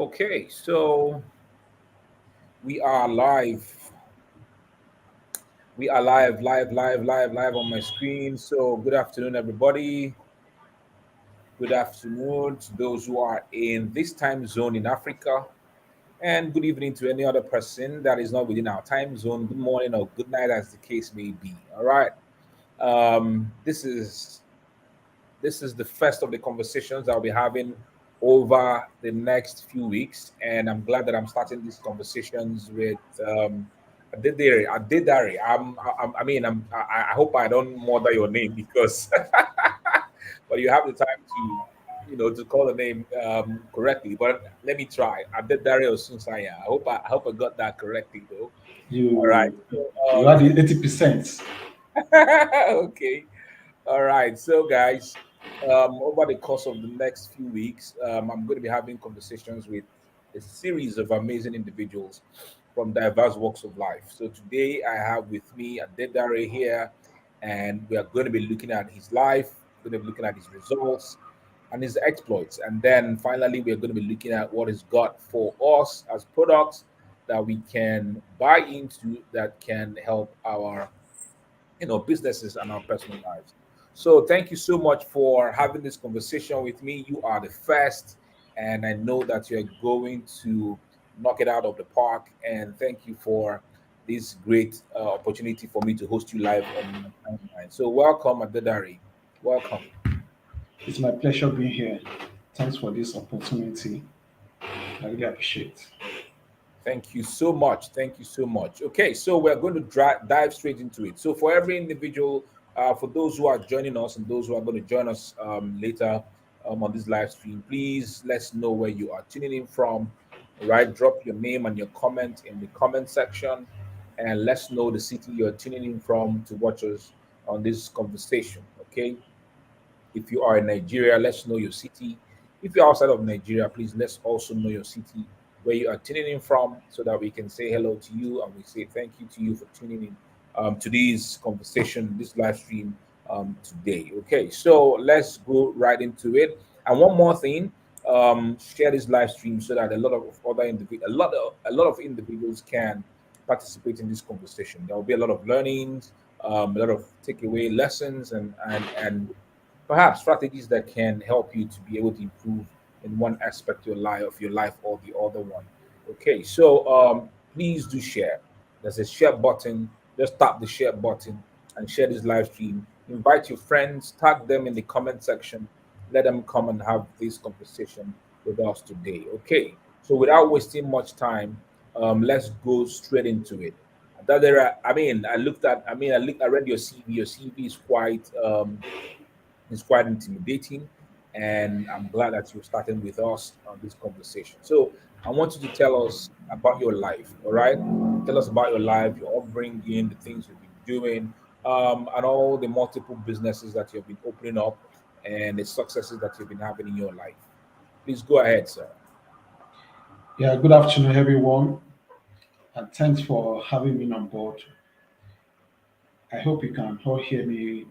Okay, so we are live. We are live on my screen. So, good afternoon, everybody. Good afternoon to those who are in this time zone in Africa, and good evening to any other person that is not within our time zone. Good morning or good night, as the case may be. All right. This is the first of the conversations I'll be having over the next few weeks, and I'm glad that I'm starting these conversations with Adedare. I hope I don't murder your name because, but you have the time to call the name correctly. But let me try. Adedare OSUNSANYA. I hope I got that correctly though. All right. You So, you had the 80%. okay. All right, so guys, over the course of the next few weeks, I'm going to be having conversations with a series of amazing individuals from diverse walks of life. So today I have with me Adedare here, and we are going to be looking at his life, going to be looking at his results and his exploits, and then finally we are going to be looking at what he's got for us as products that we can buy into that can help our businesses and our personal lives. So thank you so much for having this conversation with me. You are the first, and I know that you're going to knock it out of the park. And thank you for this great opportunity for me to host you live on my timeline. So welcome, Adedare. Welcome. It's my pleasure being here. Thanks for this opportunity. I really appreciate. Thank you so much. Thank you so much. Okay, so we're going to dive straight into it. So, for every individual, for those who are joining us and those who are going to join us later on this live stream, please let's know where you are tuning in from. All right, drop your name and your comment in the comment section, and let's know the city you're tuning in from to watch us on this conversation. Okay, if you are in Nigeria, let's know your city. If you're outside of Nigeria, please let's also know your city where you are tuning in from so that we can say hello to you and we say thank you to you for tuning in to this conversation, this live stream today. Okay, so let's go right into it. And one more thing, share this live stream so that a lot of individuals can participate in this conversation. There will be a lot of learnings, a lot of takeaway lessons, and perhaps strategies that can help you to be able to improve in one aspect of your life or the other one. Okay, so please do share. There's a share button. Just tap the share button and share this live stream. Invite your friends, tag them in the comment section. Let them come and have this conversation with us today. Okay, so without wasting much time, let's go straight into it. I read your CV. Your CV is quite intimidating, and I'm glad that you're starting with us on this conversation. So I want you to tell us about your life. All right, tell us about your life, your upbringing, the things you've been doing, and all the multiple businesses that you've been opening up, and the successes that you've been having in your life. Please go ahead, sir. Yeah, good afternoon, everyone, and thanks for having me on board. I hope you can all hear me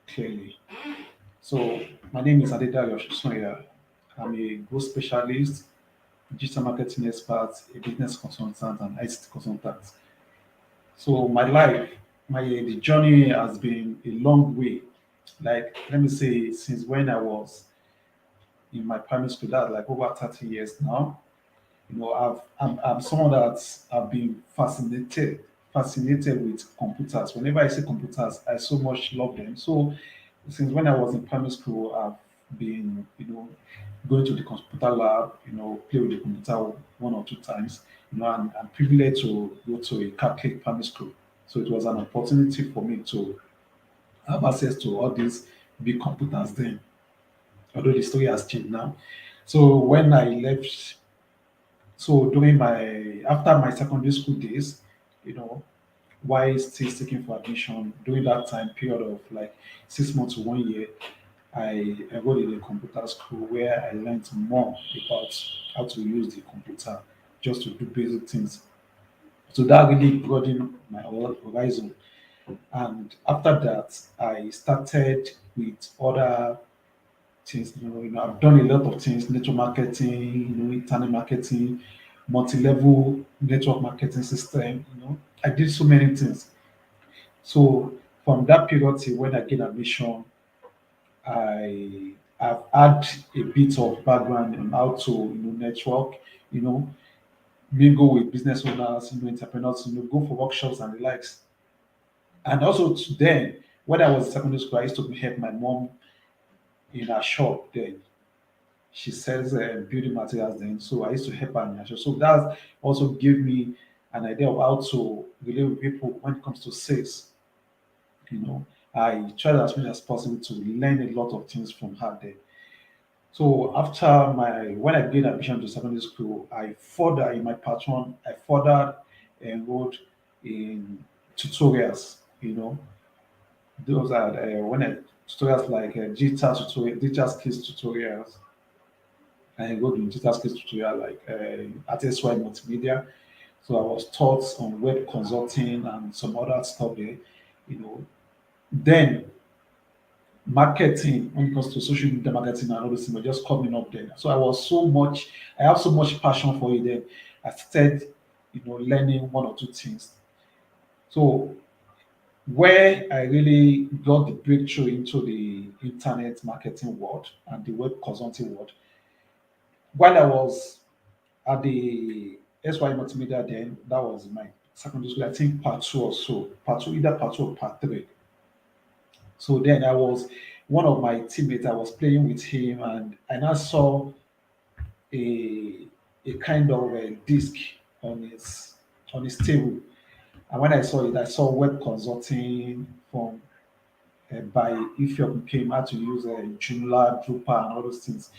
clearly. So, my name is Adedare Oshusoya. I'm a growth specialist, digital marketing expert, a business consultant, and IT consultant. So, my life, the journey has been a long way. Like, let me say, since when I was in my primary school, that's like over 30 years now. I'm someone that I've been fascinated with computers. Whenever I say computers, I so much love them. So since when I was in primary school, I've been, going to the computer lab, play with the computer one or two times. And I'm privileged to go to a Catholic primary school. So it was an opportunity for me to have access to all these big computers then, although the story has changed now. So when I left so during my after my secondary school days, you know, while still seeking for admission during that time period of like 6 months to 1 year, I enrolled in a computer school where I learned more about how to use the computer just to do basic things. So that really broadened my horizon. And after that, I started with other things. I've done a lot of things: network marketing, internet marketing, multi-level network marketing system. I did so many things. So from that period till when I gained admission, I've had a bit of background on how to network, you know, mingle with business owners, entrepreneurs, go for workshops and the likes. And also then, when I was in secondary school, I used to help my mom in her shop. Then she sells building materials. Then, so I used to help her in her shop. So that also gave me an idea of how to relate with people when it comes to sales. You know, I tried as much as possible to learn a lot of things from her there. So after when I gained admission to secondary school, I further in my part one, I further enrolled in tutorials. Those are when I tutorials like digital skills tutorials. I enrolled in digital skills tutorial like at SY Multimedia. So I was taught on web consulting and some other stuff there. You know, then marketing when it comes to social media marketing and all those things were just coming up then. So I have so much passion for it then. I started, learning one or two things. So where I really got the breakthrough into the internet marketing world and the web consulting world, while I was at the SY Multimedia then, that was my secondary school, I think part two or so, either part two or part three. So then I was one of my teammates. I was playing with him, and I now saw a a kind of a disc on his table. And when I saw it, I saw web consulting from by if you came how to use Joomla, Drupal, and all those things,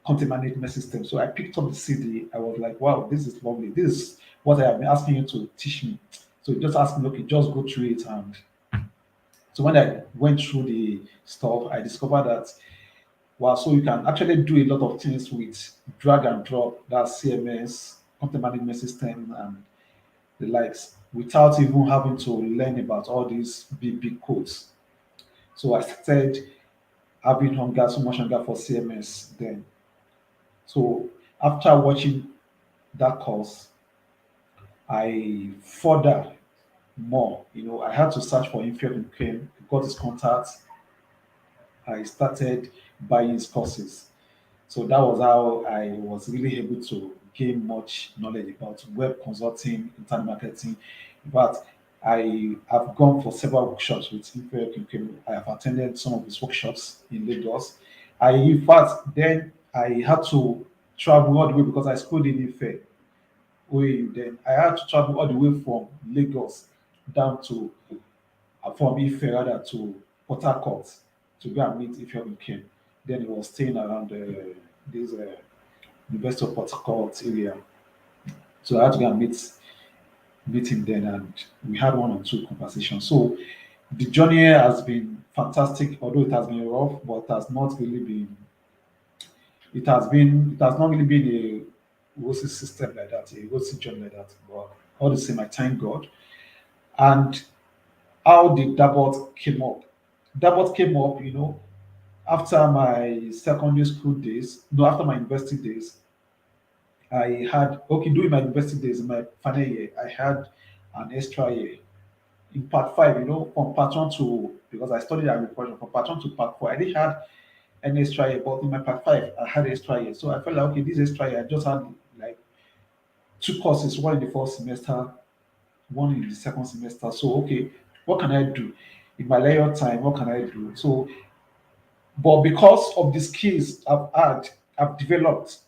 content management system. So I picked up the CD. I was like, wow, this is lovely. This is what I have been asking you to teach me. So he just asked me, okay, just go through it. And so when I went through the stuff, I discovered that wow, so you can actually do a lot of things with drag and drop, that's CMS, content management system, and the likes, without even having to learn about all these big codes. So I started having hunger, so much hunger for CMS then. So after watching that course, I further more. I had to search for him, Field came, got his contacts. I started buying his courses. So that was how I was really able to gain much knowledge about web consulting, internet marketing. But I have gone for several workshops with Info Kim. I have attended some of his workshops in Lagos. In fact, then I had to travel all the way because I schooled in Ife. Then I had to travel all the way from Lagos down to from Ife rather to Port Harcourt to go and meet Ife Kim. Then he was staying around this University of Port Harcourt area. So I had to go and meet him then, and we had one or two conversations. So the journey has been fantastic, although it has been rough, but it has not really been a rosy system like that, a rosy journey like that. But all the same, I thank God. And how did Dabot came up? Dabot came up, after my secondary school days, no, after my university days. I had okay during my university days, in my final year, I had an extra year in part five. From part one to because I studied agriculture from part one to part four, I didn't have an extra year, but in my part five, I had extra year. So I felt like okay, this extra year, I just had like two courses, one in the first semester, one in the second semester. So okay, what can I do in my leisure time? What can I do? So, but because of the skills I've developed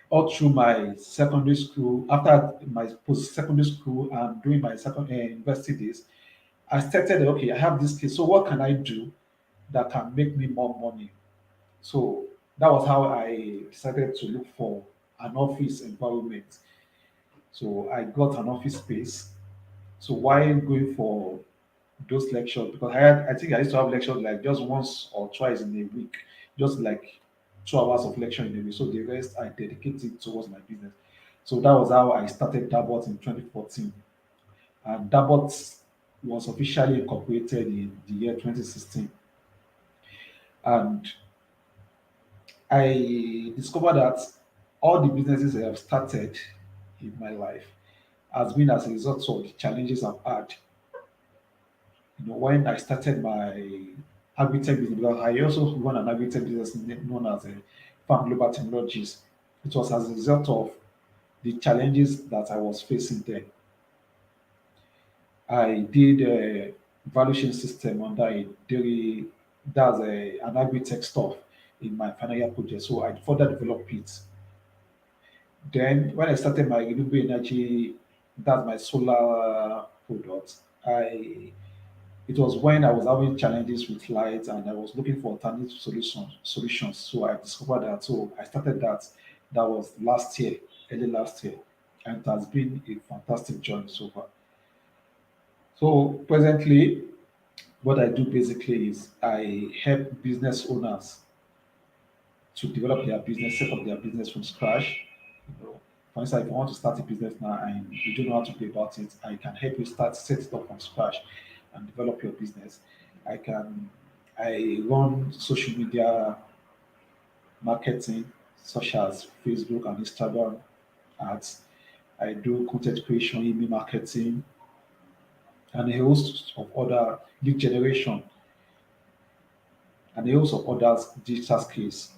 all through my secondary school, after my post secondary school and during my second university days, I started okay, I have this skill. So what can I do that can make me more money? So that was how I decided to look for an office environment. So I got an office space. So while going for those lectures, because I think I used to have lectures like just once or twice in a week, just like 2 hours of lecture in a week. So the rest I dedicated towards my business. So that was how I started Dabot in 2014. And Dabot was officially incorporated in the year 2016. And I discovered that all the businesses I have started in my life has been as a result of the challenges I've had. When I started my agri-tech business, because I also run an agri-tech business known as a Farm Global Technologies. It was as a result of the challenges that I was facing there. I did a valuation system under a dairy, that's an agri-tech stuff in my final year project. So I further developed it. Then when I started my renewable energy, that's my solar product, I it was when I was having challenges with light and I was looking for alternative solutions. So I discovered that. So I started that. That was last year, early last year. And it has been a fantastic journey so far. So presently, what I do basically is I help business owners to develop their business, set up their business from scratch. For instance, if you want to start a business now and you don't know how to go about it, I can help you set it up from scratch and develop your business. I can I run social media marketing such as Facebook and Instagram ads. I do content creation, email marketing, and a host of other lead generation and a host of other digital skills.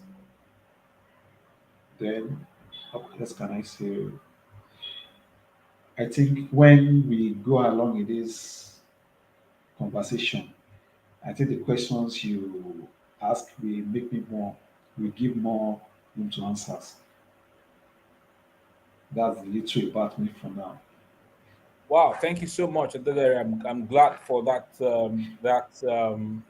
Then, what else can I say? I think when we go along in this conversation, I think the questions you ask will make me more, will give more room to answers. That's the little about me for now. Wow, thank you so much, Adedare. I'm glad for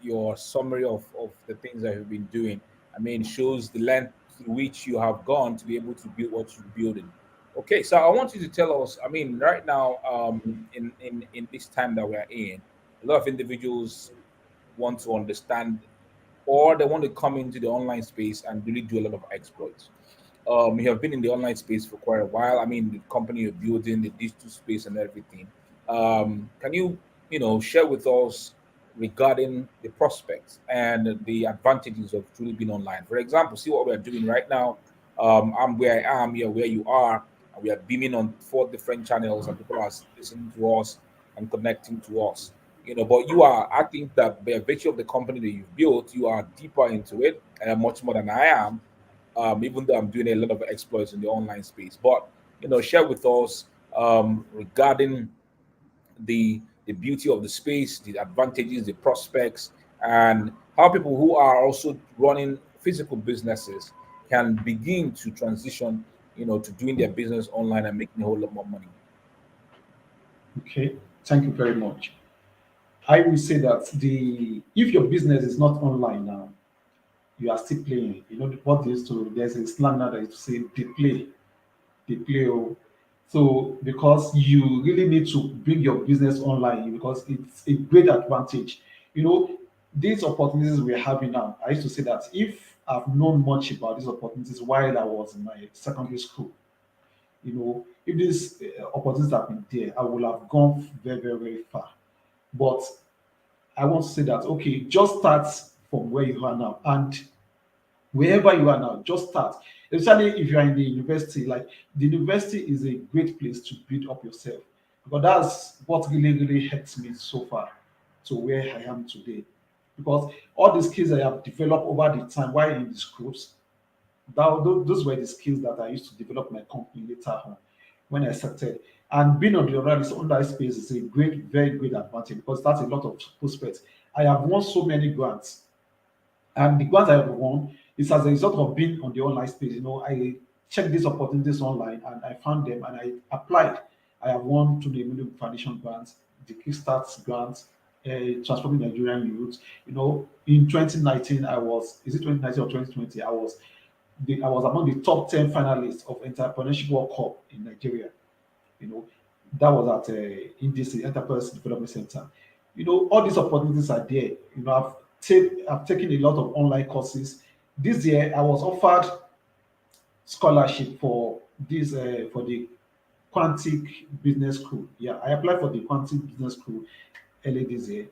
your summary of the things that you've been doing. I mean, shows the length to which you have gone to be able to build what you're building. Okay, so I want you to tell us. I mean, right now, in this time that we're in, a lot of individuals want to understand, or they want to come into the online space and really do a lot of exploits. You have been in the online space for quite a while. I mean, the company you're building, the digital space, and everything. Can you, share with us regarding the prospects and the advantages of truly being online? For example, see what we're doing right now. I'm where I am, you're where you are, and we are beaming on four different channels, and people are listening to us and connecting to us. But you are, I think that by virtue of the company that you've built, you are deeper into it, much more than I am, even though I'm doing a lot of exploits in the online space. But share with us regarding the beauty of the space, the advantages, the prospects, and how people who are also running physical businesses can begin to transition, to doing their business online and making a whole lot more money. Okay, thank you very much. I will say that the if your business is not online now, you are still playing. What they used to there's a slang now that used to say they play. Oh. So because you really need to bring your business online because it's a great advantage. You know, these opportunities we're having now, I used to say that if I've known much about these opportunities while I was in my secondary school, if these opportunities have been there, I would have gone very, very, very far. But I want to say that okay, just start from where you are now, and wherever you are now, just start. Especially if you are in the university, like the university is a great place to build up yourself because that's what really, really helped me so far to where I am today. Because all the skills I have developed over the time while in the schools, those were the skills that I used to develop my company later on when I started. And being on the online space is a great, very great advantage because that's a lot of prospects. I have won so many grants, and the grants I have won is as a result of being on the online space. I checked these opportunities online and I found them and I applied. I have won to the Elumelu Foundation grants, the Kickstart grants, transforming Nigerian youths. In 2019, is it 2019 or 2020? I was among the top 10 finalists of Entrepreneurship World Cup in Nigeria. You know, that was at INDC, Enterprise Development Center. All these opportunities are there. I've taken a lot of online courses. This year, I was offered scholarship for the Quantic Business School. Yeah, I applied for the Quantic Business School early this year,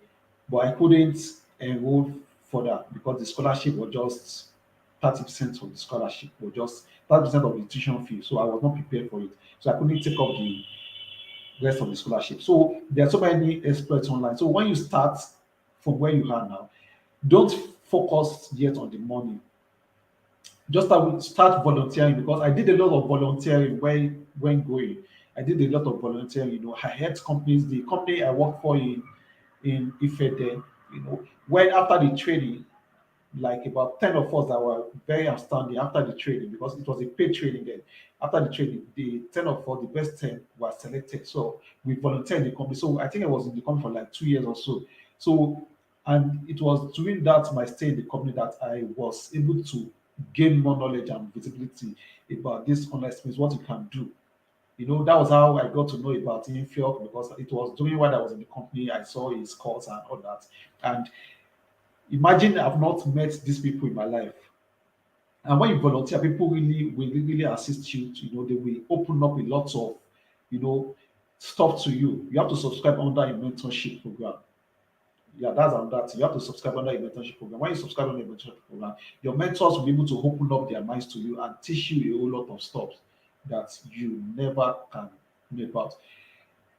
but I couldn't enroll for that because the scholarship was just 30% of the scholarship or just 30% of the tuition fee. So I was not prepared for it. So I couldn't take up the rest of the scholarship. So there are so many exploits online. So when you start from where you are now, don't focus yet on the money. Just start volunteering, because I did a lot of volunteering when going. I did a lot of volunteering. I helped companies. The company I worked for in Ife then, when after the training, like about 10 of us that were very outstanding after the training, because it was a paid training then. After the training, the 10 of us, the best 10 were selected. So we volunteered in the company. So I think I was in the company for like 2 years or so. So, and it was during that my stay in the company that I was able to gain more knowledge and visibility about this online space, what you can do. That was how I got to know about Infiok, because it was during when I was in the company, I saw his course and all that. And imagine I've not met these people in my life. And when you volunteer, people really will really assist you. They will open up a lot of, you know, stuff to you. You have to subscribe under a mentorship program. Yeah, that's on that. You have to subscribe under a mentorship program. When you subscribe under a mentorship program, your mentors will be able to open up their minds to you and teach you a whole lot of stuff that you never can know about.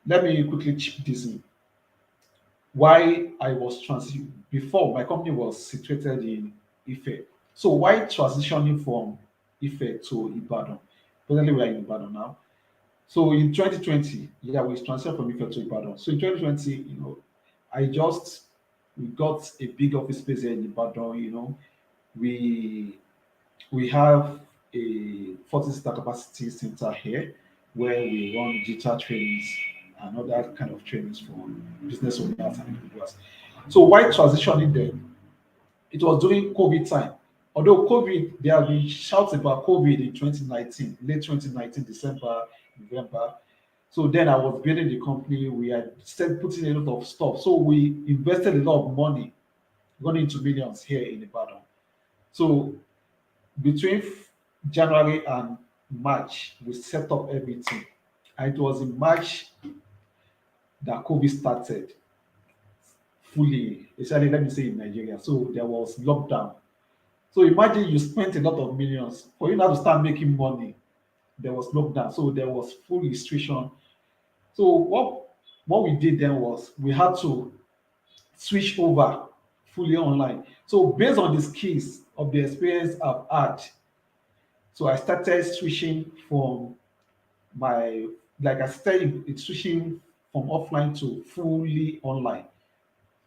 Let me quickly chip this in. Why I was transitioning before, my company was situated in Ife. So why transitioning from Ife to Ibadan? Presently we are in Ibadan now. So in 2020, yeah, we transitioned from Ife to Ibadan. So in 2020, I just we got a big office space here in Ibadan. We we have a 40-seater capacity center here where we run digital trainings and other kind of trainings for business owners and individuals. So why transitioning then? It was during COVID time. Although COVID, there have been shouts about COVID in 2019, late 2019, December, November. So then I was building the company. We had started putting a lot of stuff. So we invested a lot of money, going into millions here in Ibadan. So between January and March, we set up everything. And it was in March that COVID started fully, especially let me say in Nigeria. So there was lockdown. So imagine you spent a lot of millions for you now to start making money. There was lockdown, so there was full restriction. So what we did then was we had to switch over fully online. So based on the skills of the experience I've had, so I started switching from my like I started switching from offline to fully online.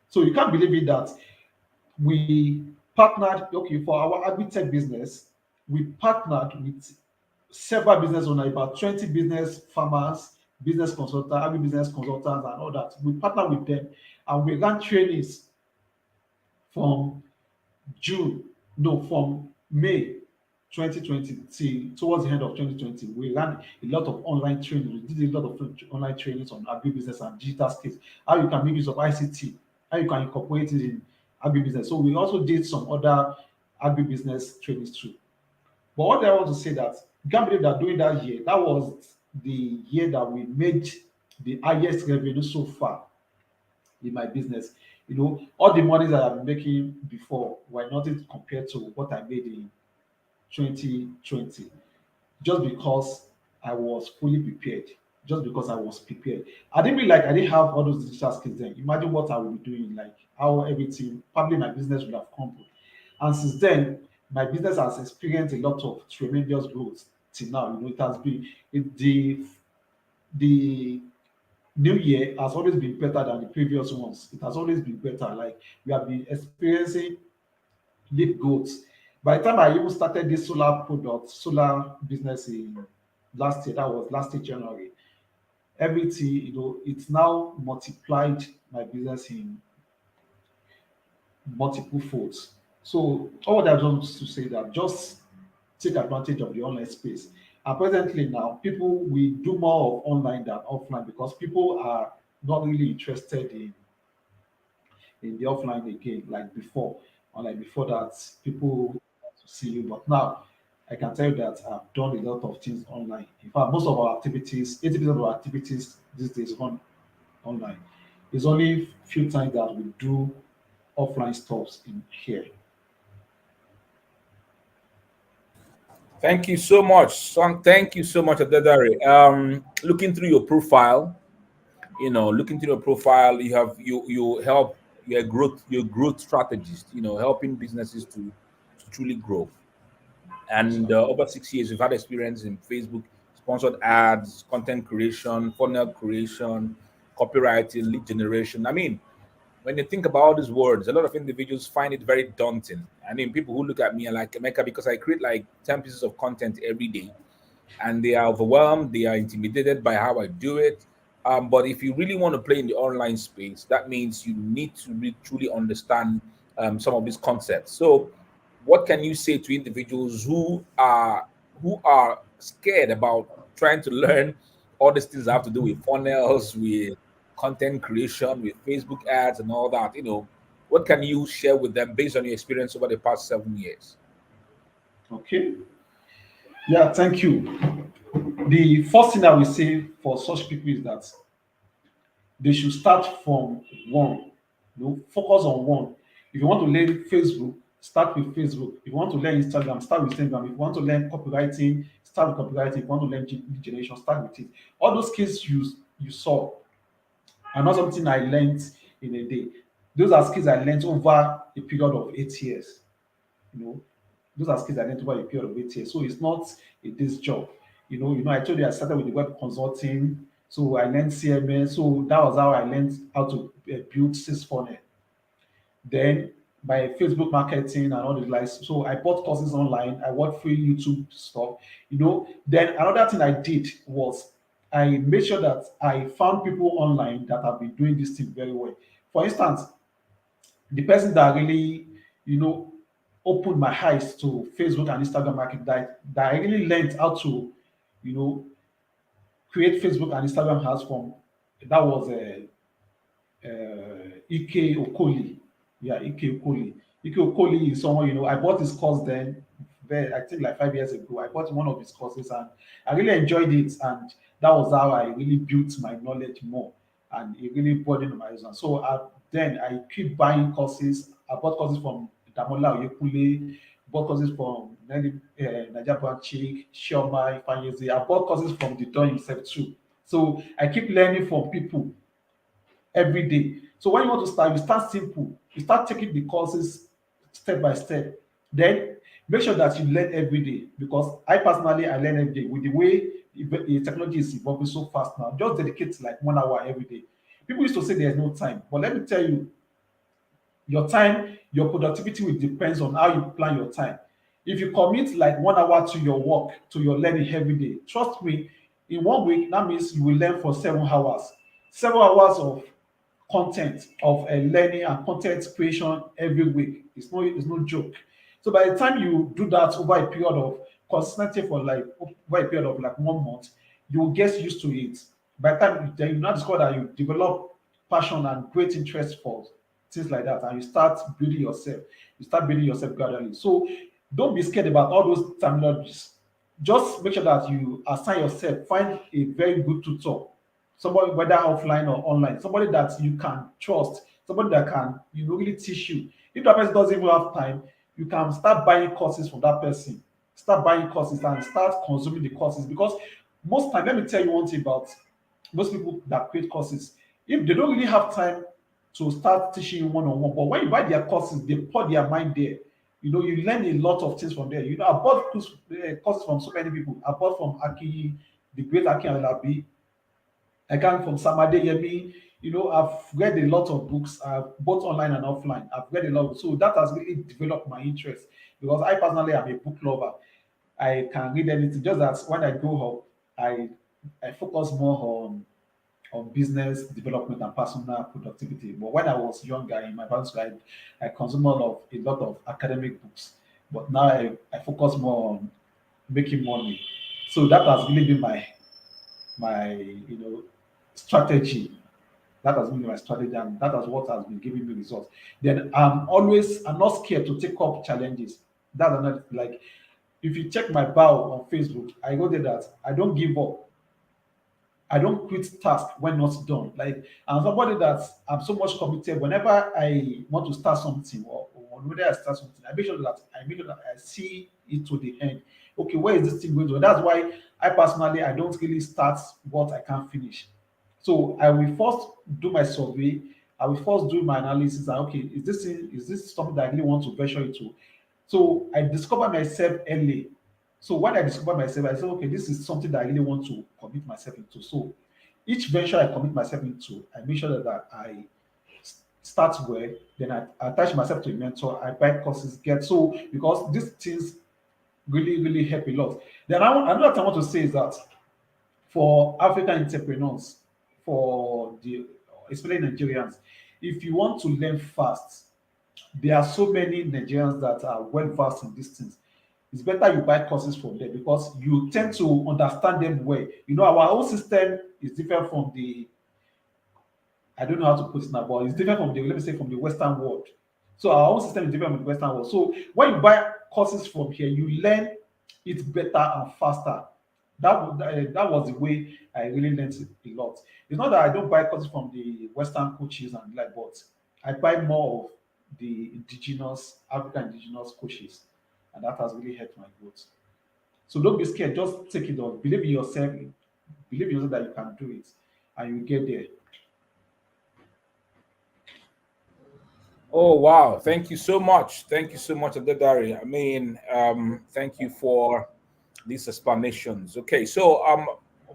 So you can't believe it that we partnered, okay, for our agri-tech business, we partnered with several business owners, about 20 business farmers, business consultants, agri-business consultants, and all that. We partnered with them and we ran trainings from June, no, from May 2020 till towards the end of 2020. We ran a lot of online training. We did a lot of online trainings on agribusiness and digital skills, how you can make use of ICT, how you can incorporate it in agribusiness. So we also did some other agribusiness trainings too. But what I want to say that you can't believe that during that year, that was the year that we made the highest revenue so far in my business. All the money that I've been making before were nothing compared to what I made in 2020, just because I was fully prepared. Just because I was prepared. I didn't really I didn't have all those digital skills then. Imagine what I would be doing, like how everything, probably my business would have crumbled. And since then, my business has experienced a lot of tremendous growth till now. It has been the new year has always been better than the previous ones. It has always been better. Like we have been experiencing leap growth. By the time I even started this solar business in last year, that was last year January, everything, it's now multiplied my business in multiple folds. So all I want to say that just take advantage of the online space. And presently now, people we do more of online than offline because people are not really interested in the offline again, like before. Unlike before that, people want to see you. But now I can tell you that I've done a lot of things online. In fact, most of our activities, 80% of our activities these days run online. It's only few times that we do offline stuffs in here. Thank you so much. Thank you so much, Adedare. Looking through your profile, looking through your profile, you help your growth strategist, helping businesses to truly grow. And over 6 years, we've had experience in Facebook, sponsored ads, content creation, funnel creation, copywriting, lead generation. I mean, when you think about all these words, a lot of individuals find it very daunting. I mean, people who look at me are like, Mecca, because I create like 10 pieces of content every day, and they are overwhelmed, they are intimidated by how I do it. But if you really want to play in the online space, that means you need to really truly understand some of these concepts. So, what can you say to individuals who are scared about trying to learn all these things that have to do with funnels, with content creation, with Facebook ads, and all that? What can you share with them based on your experience over the past 7 years? Okay. Yeah, thank you. The first thing I will say for such people is that they should start from one. Focus on one. If you want to learn Facebook, start with Facebook. If you want to learn Instagram, start with Instagram. If you want to learn copywriting, start with copywriting. If you want to learn lead generation, start with it. All those skills you saw are not something I learned in a day. Those are skills I learned over a period of 8 years. You know, those are skills I learned over a period of 8 years. So it's not a day's job. I told you I started with the web consulting. So I learned CMS. So that was how I learned how to build sales funnel. Then by Facebook marketing and all the likes. So I bought courses online. I watched free YouTube stuff. Then another thing I did was I made sure that I found people online that have been doing this thing very well. For instance, the person that really, you know, opened my eyes to Facebook and Instagram market, that I really learned how to, you know, create Facebook and Instagram ads from. That was Ike Okoli. Yeah, Ike Okoli. Ike Okoli is someone, I bought his course then, I think like 5 years ago. I bought one of his courses and I really enjoyed it. And that was how I really built my knowledge more. And it really broadened my horizon. So then I keep buying courses. I bought courses from Damola Oyekule, bought courses from Nigeria Branchik, Shioma Ifanyeze. I bought courses from the Don himself too. So I keep learning from people every day. So when you want to start, you start simple. You start taking the courses step by step. Then make sure that you learn every day because I learn every day with the way the technology is evolving so fast now. Just dedicate like 1 hour every day. People used to say there's no time, but let me tell you, your time, your productivity will depends on how you plan your time. If you commit like 1 hour to your work, to your learning every day, trust me, in 1 week, that means you will learn for 7 hours. 7 hours of content, of learning and content creation every week. It's no joke. So by the time you do that over a period of consistency for like over a period of like 1 month, you will get used to it. By the time then you now discover that you develop passion and great interest for things like that, and you start building yourself. You start building yourself gradually. So don't be scared about all those terminologies. Just make sure that you assign yourself, find a very good tutor, somebody whether offline or online, somebody that you can trust, somebody that can really teach you. If that person doesn't even have time, you can start buying courses from that person. Start buying courses and start consuming the courses because most time, let me tell you one thing about most people that create courses. If they don't really have time to start teaching you one-on-one, but when you buy their courses, they pour their mind there. You learn a lot of things from there. I bought courses from so many people. I bought from Aki, the great Aki Alabi. I come from Samade Yemi. I've read a lot of books, both online and offline. I've read a lot. So that has really developed my interest because I personally am a book lover. I can read anything. Just that when I grow up, I focus more on business development and personal productivity. But when I was younger in my parents' life, I consumed a lot of academic books. But now I focus more on making money. So that has really been my strategy. That has been my strategy, and that is what has been giving me results. Then I'm not scared to take up challenges. That's another like if you check my bio on Facebook, I go there that I don't give up. I don't quit task when not done. Like I'm somebody that I'm so much committed. Whenever I want to start something or whether I start something, I make sure that I see it to the end. Okay, where is this thing going to? That's why I personally I don't really start what I can't finish. So I will first do my survey. I will first do my analysis. And, okay, is this something that I really want to venture into? So I discover myself early. So when I discover myself, I say, okay, this is something that I really want to commit myself into. So each venture I commit myself into, I make sure that I start well. Then I attach myself to a mentor. I buy courses, get so because these things really help a lot. Then another thing I want to say is that for African entrepreneurs, for the especially Nigerians, if you want to learn fast, there are so many Nigerians that are well versed in these things. It's better you buy courses from them because you tend to understand them well. You know, our whole system is different from the I don't know how to put it now, but it's different from the let me say from the Western world. So our own system is different from the Western world. So when you buy courses from here, you learn it better and faster. That was the way I really learned it a lot. It's not that I don't buy courses from the Western coaches and like, but I buy more of the indigenous African indigenous coaches, and that has really helped my growth. So don't be scared. Just take it on. Believe in yourself. Believe in yourself that you can do it, and you get there. Oh wow! Thank you so much. Thank you so much, Adedare. I mean, thank you for these explanations. Okay, so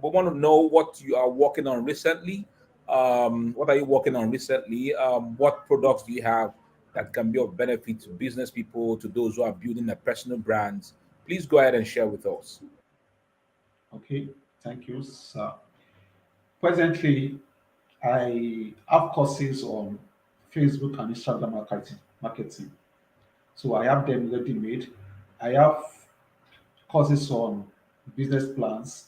we want to know what you are working on recently. What are you working on recently? What products do you have that can be of benefit to business people, to those who are building their personal brands? Please go ahead and share with us. Okay, thank you, sir. Presently, I have courses on Facebook and Instagram marketing. So I have them ready made. I have courses on business plans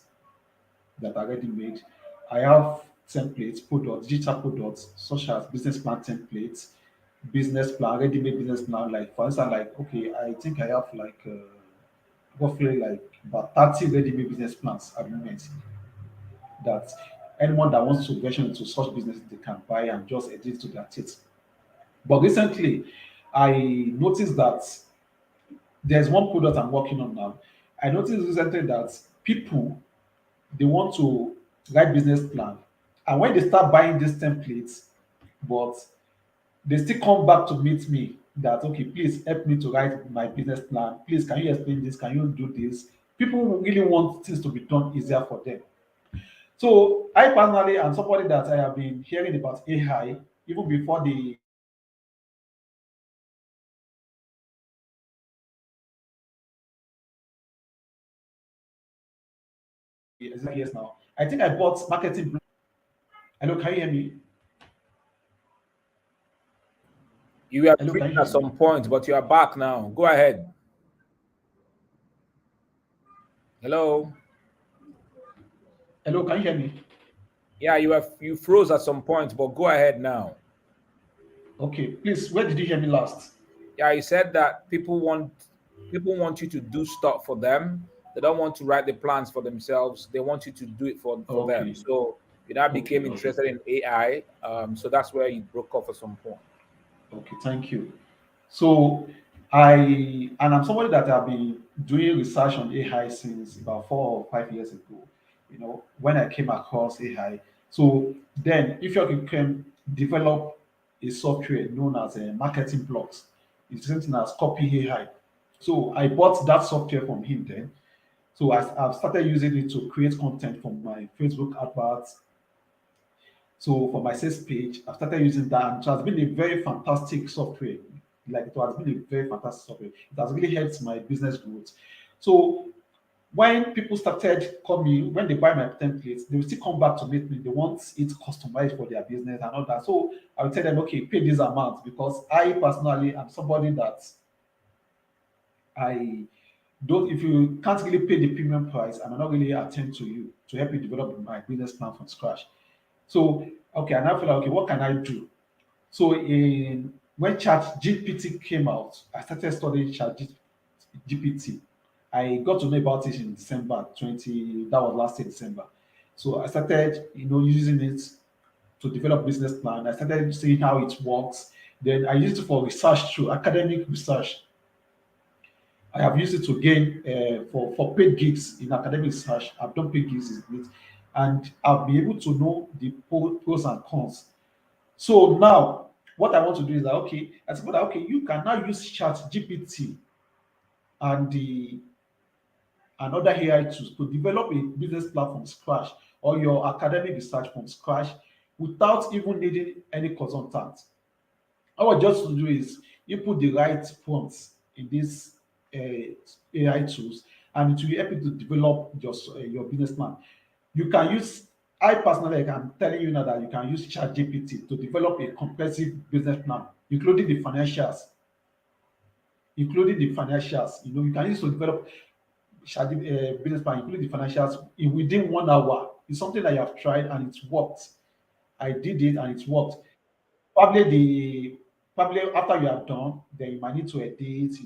that are ready made. I have templates, products, digital products such as business plan templates, business plan, ready made business plan. Like for instance, like okay, I think I have like roughly like about 30 ready made business plans at the moment that anyone that wants to venture into such business they can buy and just edit to their taste. But recently, I noticed that there's one product I'm working on now. I noticed recently that people they want to write business plan, and when they start buying these templates, but they still come back to meet me that okay, please help me to write my business plan. Please, can you explain this? Can you do this? People really want things to be done easier for them. So I personally am somebody that I have been hearing about AI even before the years now. I think I bought marketing. Hello, can you hear me? You were Hello, can breathing you at hear me? some point, but you are back now. Go ahead. Hello. Hello, can you hear me? Yeah, you froze at some point, but go ahead now. Okay, please, where did you hear me last? Yeah, you said that people want you to do stuff for them. They don't want to write the plans for themselves. They want you to do it for them. Okay, So you now became okay. interested in AI. So that's where you broke off at some point. Okay, thank you. So I'm somebody that have been doing research on AI since about 4 or 5 years ago. You know, when I came across AI. So then if you can develop a software known as a marketing blocks, it's something as copy AI. So I bought that software from him then. So I've started using it to create content for my Facebook adverts. So for my sales page, I've started using that, and it has been a very fantastic software. Like it has been a very fantastic software. It has really helped my business growth. So when people started coming, when they buy my templates, they will still come back to meet me. They want it customized for their business and all that. So I will tell them, okay, pay this amount because I personally am somebody that I don't if you can't really pay the premium price, I might not really attend to you to help you develop my business plan from scratch. So okay, and I feel like okay, what can I do? So in when Chat GPT came out, I started studying Chat GPT. I got to know about it in December 20, that was last year, December. So I started, using it to develop business plan. I started seeing how it works. Then I used it for research through academic research. I have used it to gain for paid gigs in academic research. I've done paid gigs in it, and I'll be able to know the pros and cons. So now, what I want to do is that okay, I said, that okay, you can now use Chat GPT and the and other AI tools to develop a business plan from scratch or your academic research from scratch without even needing any consultant. All I just to do is you put the right prompts in these AI tools, and it will help you to develop your business plan. You can use. I personally, like I'm telling you now that you can use ChatGPT to develop a comprehensive business plan, including the financials. Including the financials, you can use to develop business plan, including the financials, within 1 hour. It's something that you have tried and it's worked. I did it and it worked. Probably the probably after you are done, then you might need to edit,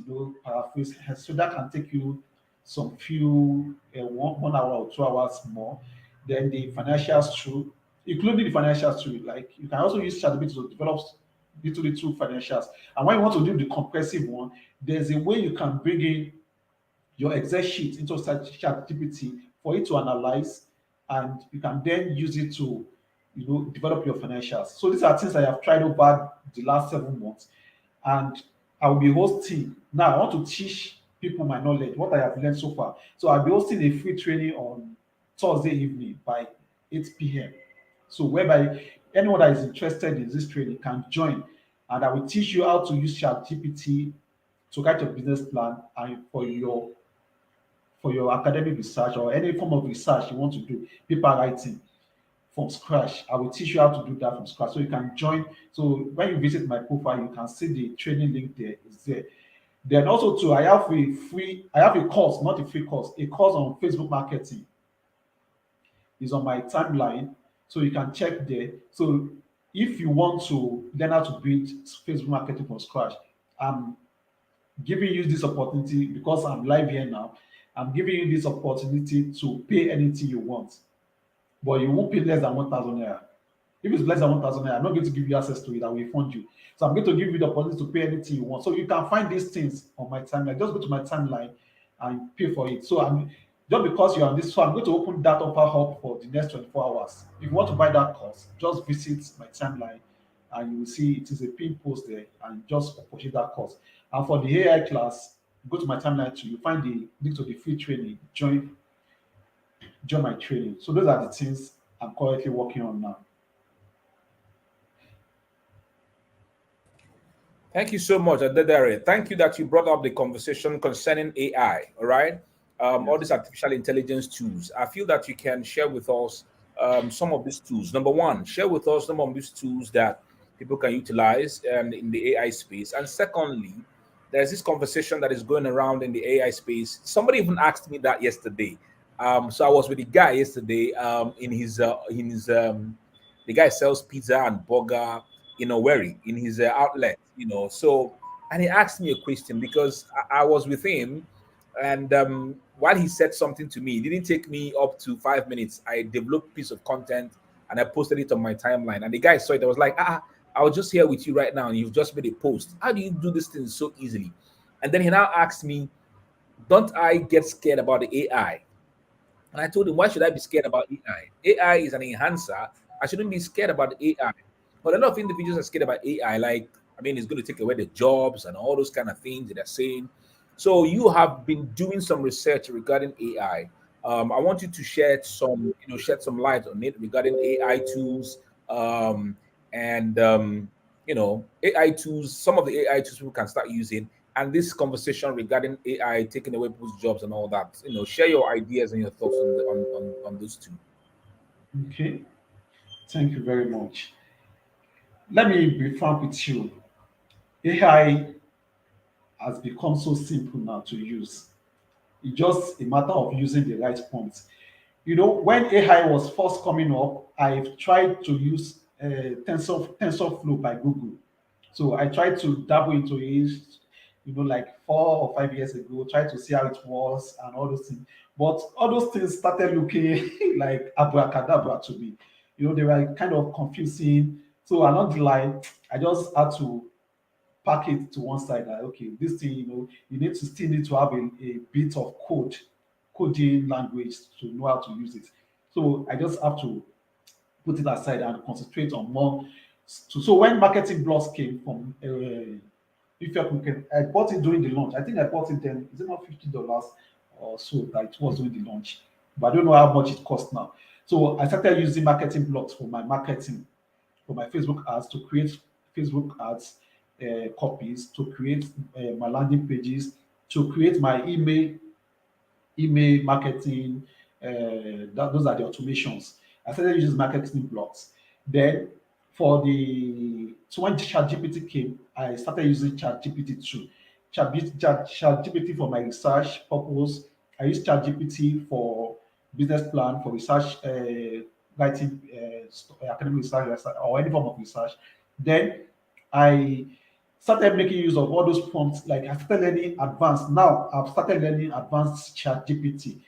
paraphrase. So that can take you some few 1 hour or 2 hours more. Then the financials through, including the financials through, like you can also use ChatGPT to develop little financials. And when you want to do the comprehensive one, there's a way you can bring in your Excel sheet into ChatGPT for it to analyze, and you can then use it to develop your financials. So these are things I have tried over the last 7 months, and I will be hosting. Now I want to teach people my knowledge, what I have learned so far. So I'll be hosting a free training on Thursday evening by 8 p.m. So whereby anyone that is interested in this training can join, and I will teach you how to use ChatGPT to write your business plan and for your academic research or any form of research you want to do, paper writing from scratch. I will teach you how to do that from scratch. So you can join. So when you visit my profile, you can see the training link there. It's there. Then also too, I have a course, not a free course, a course on Facebook marketing is on my timeline. So you can check there. So if you want to learn how to build Facebook marketing from scratch, I'm giving you this opportunity because I'm live here now. I'm giving you this opportunity to pay anything you want, but you won't pay less than 1,000 naira. If it's less than 1,000 naira, I'm not going to give you access to it. I will fund you. So I'm going to give you the opportunity to pay anything you want. So you can find these things on my timeline. Just go to my timeline and pay for it. So I'm just because you're on this, so I'm going to open that offer up for the next 24 hours. If you want to buy that course, just visit my timeline and you will see it is a pin post there and just purchase that course. And for the AI class, go to my timeline too. You find the link to the free training. Join my training. So those are the things I'm currently working on now. Thank you so much, Adedare. Thank you that you brought up the conversation concerning AI. All right, all Yes. these artificial intelligence tools. I feel that you can share with us some of these tools. Number one, share with us some of these tools that people can utilize in the AI space. And secondly, there's this conversation that is going around in the AI space. Somebody even asked me that yesterday. So I was with a guy yesterday the guy sells pizza and burger Weri in his outlet, So, and he asked me a question because I was with him, and while he said something to me, it didn't take me up to 5 minutes. I developed a piece of content and I posted it on my timeline. And the guy saw it. I was like, I was just here with you right now, and you've just made a post. How do you do this thing so easily? And then he now asked me, don't I get scared about the AI? And I told him, why should I be scared about AI? AI is an enhancer. I shouldn't be scared about AI. But a lot of individuals are scared about AI. Like, I mean, it's going to take away their jobs and all those kind of things that they're saying. So you have been doing some research regarding AI. I want you to shed some light on it regarding AI tools, and AI tools. Some of the AI tools people can start using, and this conversation regarding AI taking away people's jobs and all that. Share your ideas and your thoughts on those two. Okay. Thank you very much. Let me be frank with you. AI has become so simple now to use. It's just a matter of using the right prompts. When AI was first coming up, I tried to use TensorFlow by Google. So I tried to dabble into it. like 4 or 5 years ago, try to see how it was and all those things. But all those things started looking like abracadabra to me. They were kind of confusing. So along the line, I just had to pack it to one side. Like, okay, this thing, you need to still need to have a bit of coding language to know how to use it. So I just have to put it aside and concentrate on more. So when marketing blogs came from if you can, I bought it during the launch. I think I bought it then. Is it not $50 or so that it was during the launch? But I don't know how much it costs now. So I started using marketing blogs for my marketing, for my Facebook ads, to create Facebook ads copies, to create my landing pages, to create my email marketing. Those are the automations. I started using marketing blocks. Then for the so when ChatGPT came, I started using ChatGPT too. ChatGPT for my research purpose. I use ChatGPT for business plan, for research writing, academic research or any form of research. Then I started making use of all those prompts. Like I started learning advanced. Now I've started learning advanced ChatGPT.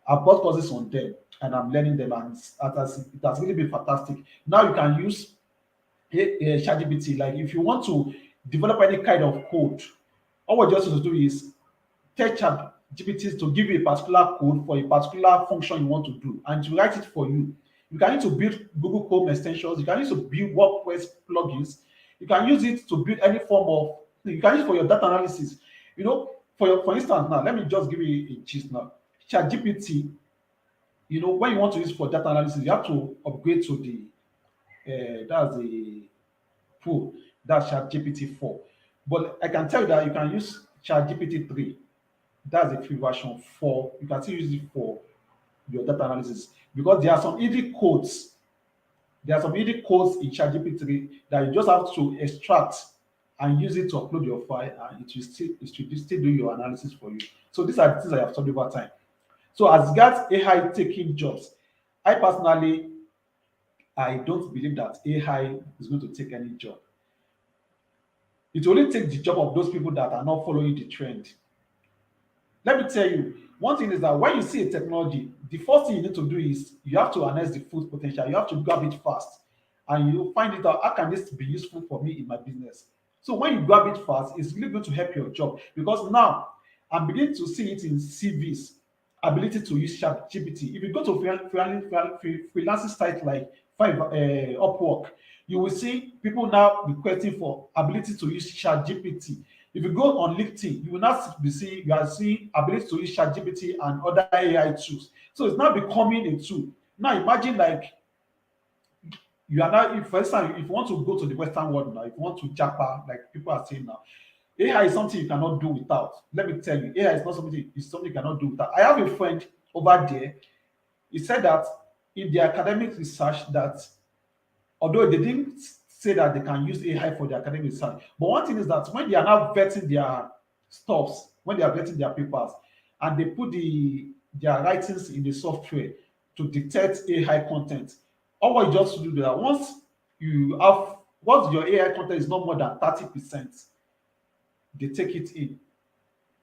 I bought courses on them and I'm learning them, and it has really been fantastic. Now you can use ChatGPT. Like if you want to develop any kind of code, all what you just have to do is tell ChatGPT to give you a particular code for a particular function you want to do, and to write it for you. You can use to build Google Chrome extensions. You can use to build WordPress plugins. You can use it to build any form of. You can use it for your data analysis. For instance, now let me just give you a gist now. ChatGPT, when you want to use for data analysis, you have to upgrade to the that's the Pro, that's ChatGPT 4. But I can tell you that you can use ChatGPT 3. That's the free version 4. You can still use it for your data analysis because there are some easy codes. There are some easy codes in ChatGPT 3 that you just have to extract and use it to upload your file, and it will still do your analysis for you. So these are the things I have studied over time. So as regards AI taking jobs, I personally I don't believe that AI is going to take any job. It will only take the job of those people that are not following the trend. Let me tell you, one thing is that when you see a technology, the first thing you need to do is you have to harness the full potential. You have to grab it fast, and you find it out. How can this be useful for me in my business? So when you grab it fast, it's really going to help your job because now I'm beginning to see it in CVs. Ability to use ChatGPT. If you go to freelancing sites like Upwork, you will see people now requesting for ability to use ChatGPT. If you go on LinkedIn, you will now you are seeing ability to use ChatGPT and other AI tools. So it's now becoming a tool. Now imagine like you are now, if for instance, if you want to go to the Western world now, if you want to japa, like people are saying now, AI is something you cannot do without. Let me tell you, AI is not something, it's something you cannot do without. I have a friend over there. He said that in the academic research that although they didn't say that they can use AI for the academic research, but one thing is that when they are now vetting their stuffs, when they are vetting their papers, and they put their writings in the software to detect AI content, all what you just do that once your AI content is not more than 30%, they take it in.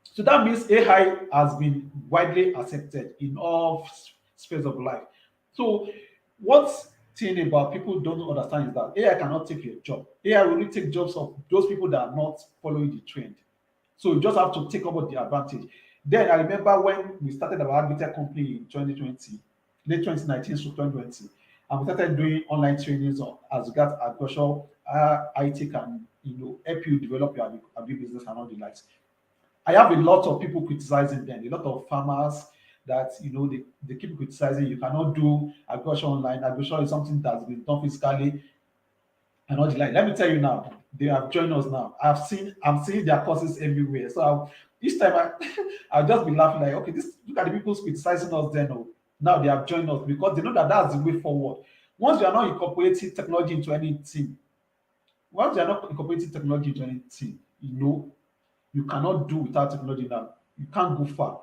So that means AI has been widely accepted in all spheres of life. So what thing about people don't understand is that AI cannot take your job. AI will only take jobs of those people that are not following the trend. So you just have to take over the advantage. Then I remember when we started our Adedare company in 2020, late 2019 to 2020, and we started doing online trainings as regards agricultural, IT can help you develop your agri business and all the likes. I have a lot of people criticizing them, a lot of farmers that they keep criticizing you cannot do agriculture online. Agriculture is something that's been done physically and all the like. Let me tell you now, they have joined us now. I'm seeing their courses everywhere. So each time I'll just be laughing like, okay, this look at the people criticizing us then. Oh, now they have joined us because they know that that's the way forward. Once you are not incorporating technology into anything, once you are not incorporating technology into anything, you cannot do without technology now. You can't go far.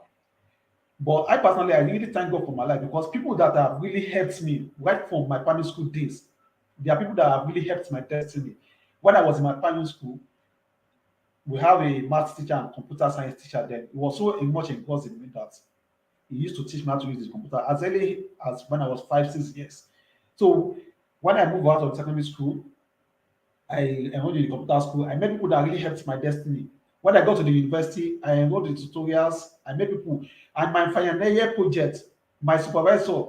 But I really thank God for my life because people that have really helped me right from my primary school days, there are people that have really helped my destiny. When I was in my primary school, we have a math teacher and computer science teacher. Then he was so much engrossed in me that he used to teach me how to use the computer as early as when I was 5, 6 years. So when I moved out of secondary school, I enrolled in the computer school. I met people that really helped my destiny. When I got to the university, I enrolled in tutorials. I met people. And my final year project, my supervisor,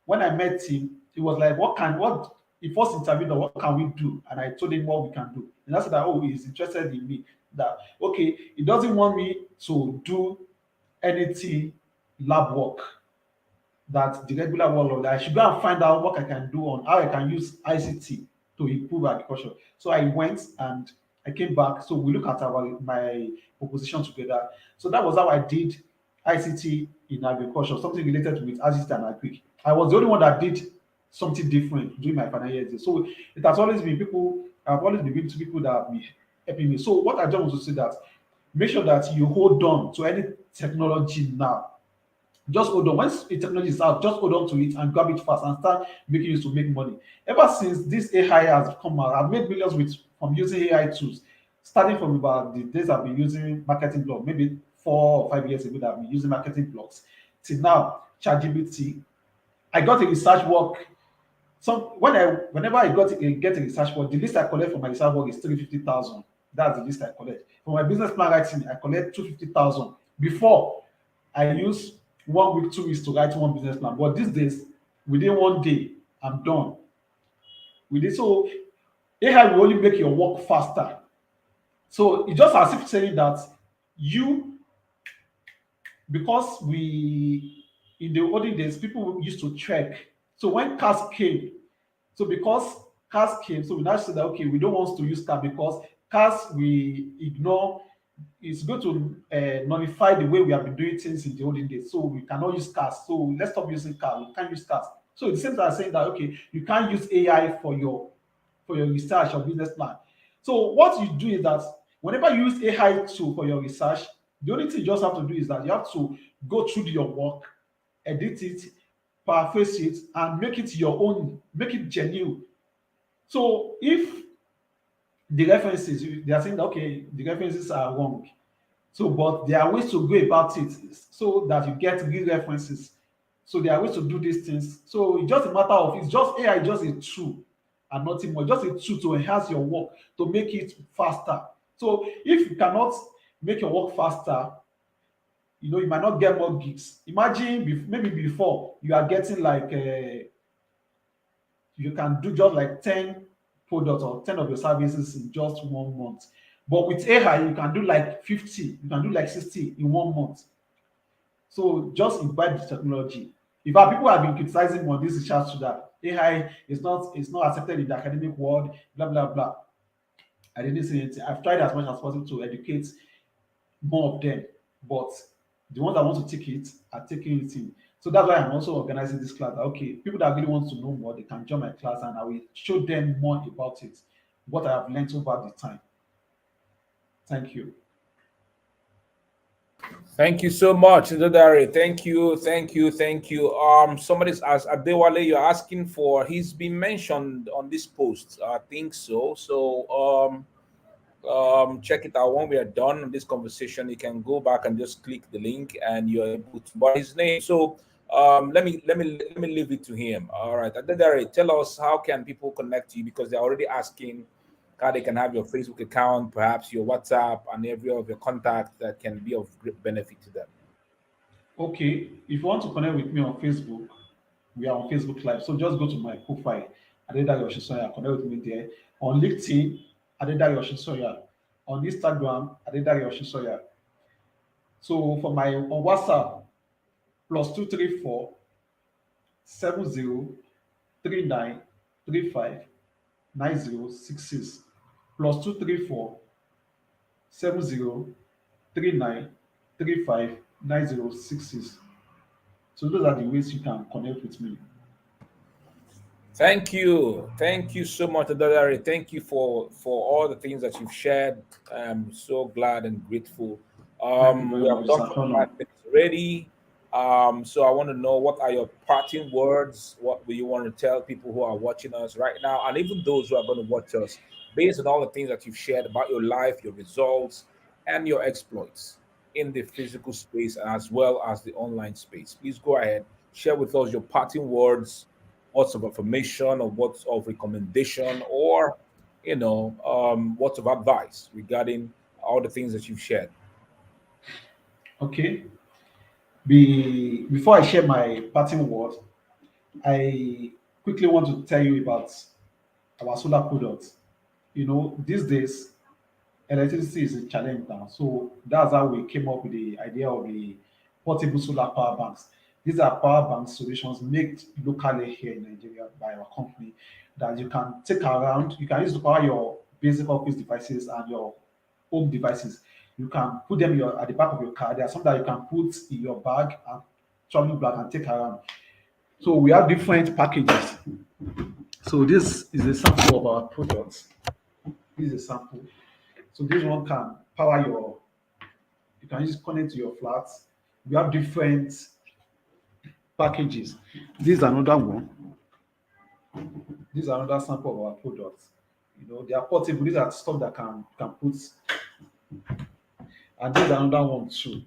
when I met him, he was like, what he first interviewed, what can we do? And I told him what we can do. And I said that, oh, he's interested in me. That, okay, he doesn't want me to do anything lab work that the regular world, I should go and find out what I can do on how I can use ICT to improve agriculture. So I went and I came back. So we look at my proposition together. So that was how I did ICT in agriculture, something related with ICT and agri. I was the only one that did something different during my final years. So it has always been people, I've always been to people that have been helping me. So what I just want to say that make sure that you hold on to any technology now. Just hold on. Once a technology is out, just hold on to it and grab it fast and start making use to make money. Ever since this AI has come out, I've made millions with from using AI tools. Starting from about the days I've been using marketing blog, maybe 4 or 5 years ago that I've been using marketing blogs. Till now, ChatGPT. I got a research work. So whenever I get a research work, the list I collect for my research work is 350,000. That's the list I collect. For my business plan writing, I collect 250,000. Before I use 1 week, 2 weeks to write one business plan. But these days, within one day, I'm done with it. So AI will only make your work faster. So it's just as if saying that you, because we in the olden days, people used to trek. So when cars came, so because cars came, so we now say that okay, we don't want to use car because cars we ignore. It's going to nullify the way we have been doing things in the olden days. So we cannot use cars. So let's stop using cars. We can't use cars. So it seems like saying that okay, you can't use AI for your research or business plan. So what you do is that whenever you use AI tool for your research, the only thing you just have to do is that you have to go through your work, edit it, paraphrase it, and make it your own, make it genuine. So if the references, they are saying that okay, the references are wrong. So, but there are ways to go about it so that you get real references. So there are ways to do these things. So it's just a matter of it's just AI, is just a tool and nothing more. Just a tool to enhance your work, to make it faster. So if you cannot make your work faster, you might not get more gigs. Imagine maybe before you are getting like you can do just like 10 products or 10 of your services in just 1 month. But with AI, you can do like 50, you can do like 60 in 1 month. So just invite the technology. In fact, people have been criticizing on this research to that AI is not accepted in the academic world, blah blah blah. I didn't say anything. I've tried as much as possible to educate more of them, but the ones that want to take it are taking it in. So that's why I'm also organizing this class. Okay, people that really want to know more, they can join my class and I will show them more about it, what I have learned over the time. Thank you. Thank you so much, Adedare. Thank you, thank you, thank you. Somebody's asked Adewale, you're asking for. He's been mentioned on this post. I think so. Check it out when we are done on this conversation. You can go back and just click the link, and you're able to. But his name. So let me leave it to him. All right, Adedare, tell us how can people connect to you because they're already asking how they can have your Facebook account, perhaps your WhatsApp, and every of your contacts that can be of great benefit to them. Okay, if you want to connect with me on Facebook, we are on Facebook Live. So just go to my profile, Adedare Oshisoya, connect with me there. On LinkedIn, Adedare Oshisoya. On Instagram, Adedare Oshisoya. So for my on WhatsApp, +234 70 39 35 9066 +234 70 39 35 9066. So those are the ways you can connect with me. Thank you so much, Adedare. Thank you for all the things that you've shared. I'm so glad and grateful. Thank you very We have much. It's done an 45 honor. minutes already. So I want to know what are your parting words? What do you want to tell people who are watching us right now, and even those who are going to watch us, based on all the things that you've shared about your life, your results, and your exploits in the physical space as well as the online space. Please go ahead, share with us your parting words, words of affirmation, or words of recommendation, or words of advice regarding all the things that you've shared. Okay. Before I share my parting word, I quickly want to tell you about our solar products. These days, electricity is a challenge now. So that's how we came up with the idea of the portable solar power banks. These are power bank solutions made locally here in Nigeria by our company that you can take around. You can use to power your basic office devices and your home devices. You can put them at the back of your car. There are some that you can put in your bag and traveling bag and take around. So we have different packages. So this is a sample of our products. This is a sample. So this one can power you can just connect to your flats. We have different packages. This is another one. This is another sample of our products. They are portable. These are stuff that can put, and this is another one too.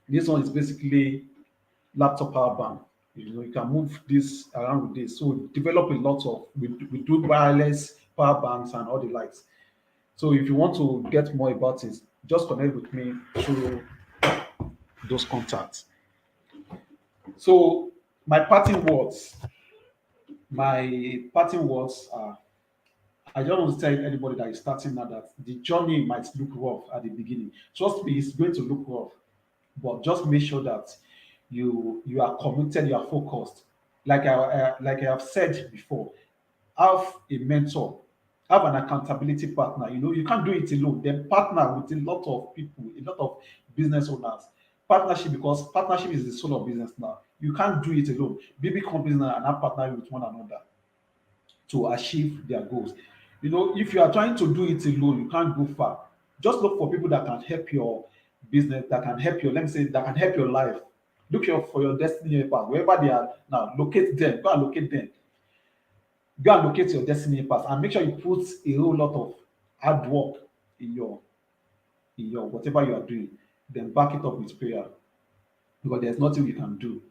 This one is basically laptop power bank. You can move this around with this. So we develop a lot of we do wireless power banks and all the likes. So if you want to get more about it, just connect with me through those contacts. So my parting words, my parting words are I don't want to tell anybody that is starting now that the journey might look rough at the beginning. Trust me, it's going to look rough, but just make sure that you are committed, you are focused. Like I have said before, have a mentor, have an accountability partner. You can't do it alone. Then partner with a lot of people, a lot of business owners. Partnership, because partnership is the soul of business now. You can't do it alone. Big companies now are not partnering with one another to achieve their goals. If you are trying to do it alone, you can't go far. Just look for people that can help your business, that can help your, let me say, that can help your life. Look for your destiny path. Wherever they are now, locate them. Go and locate them. Go and locate your destiny path and make sure you put a whole lot of hard work in your whatever you are doing. Then back it up with prayer because there's nothing you can do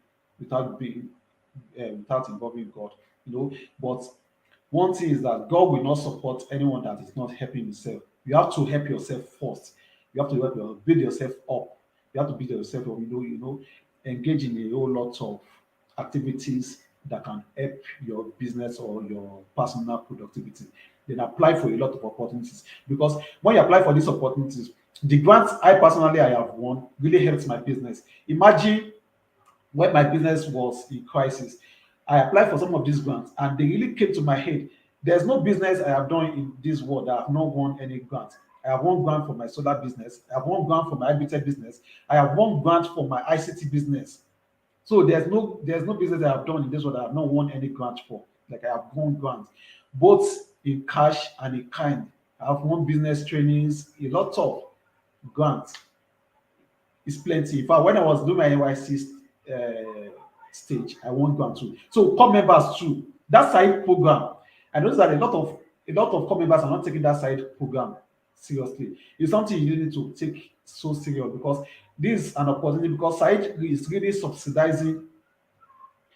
without being without involving God. But one thing is that God will not support anyone that is not helping himself. You have to help yourself first. You have to build yourself up. You have to build yourself up. Engage in a whole lot of activities that can help your business or your personal productivity. Then apply for a lot of opportunities because when you apply for these opportunities, the grants I have won really helps my business. Imagine when my business was in crisis, I applied for some of these grants and they really came to my head. There's no business I have done in this world that I have not won any grant. I have one grant for my solar business. I have one grant for my habitat business. I have one grant for my ICT business. So there's no business I have done in this world that I have not won any grant for. Like I have won grants, both in cash and in kind. I have won business trainings, a lot of grants. It's plenty. In fact, when I was doing my NYC stage, I won grant too. So core members too. That side program, I noticed that a lot of core members are not taking that side program seriously. It's something you need to take so serious because this is an opportunity because side is really subsidizing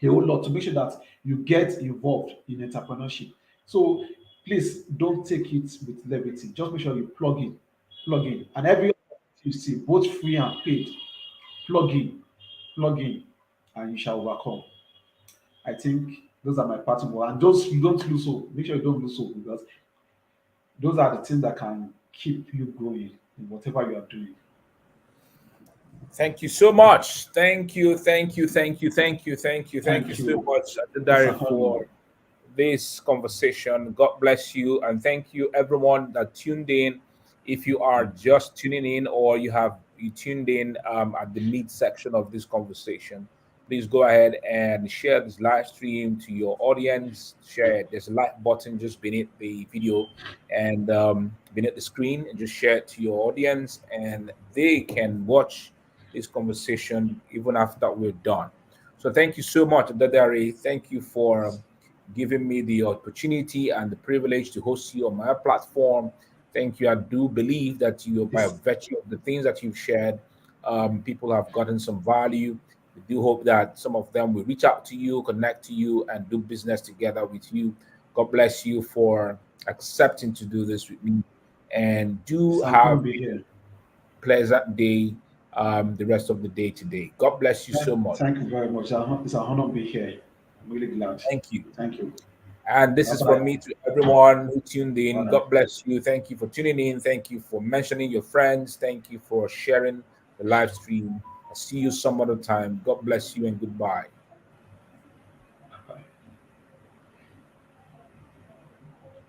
a whole lot to make sure that you get involved in entrepreneurship. So please don't take it with levity. Just make sure you plug in, and every you see, both free and paid, plug in, plug in, and you shall overcome. I think those are my parting words. And those you don't lose hope. Make sure you don't lose hope because those are the things that can keep you going in whatever you are doing. Thank you so much. Thank you, thank you, thank you, thank you, thank you, thank you Thank so you. much, It's an Adedare, honor. for this conversation. God bless you, and thank you everyone that tuned in. If you are just tuning in, or you tuned in at the mid section of this conversation, please go ahead and share this live stream to your audience. Share it. There's a like button just beneath the video and beneath the screen, and just share it to your audience, and they can watch this conversation even after we're done. So thank you so much, Dadari. Thank you for giving me the opportunity and the privilege to host you on my platform. Thank you. I do believe that you, by It's virtue of the things that you've shared, people have gotten some value. We do hope that some of them will reach out to you, connect to you, and do business together with you. God bless you for accepting to do this with me. And do it's an honor have to be here. a pleasant day the rest of the day today. God bless you so much. Thank you very much. It's an honor to be here. I'm really glad. Thank you. Thank you. And this Bye is from bye. me to everyone who tuned in. Bye. God bless you. Thank you for tuning in. Thank you for mentioning your friends. Thank you for sharing the live stream. I'll see you some other time. God bless you and goodbye.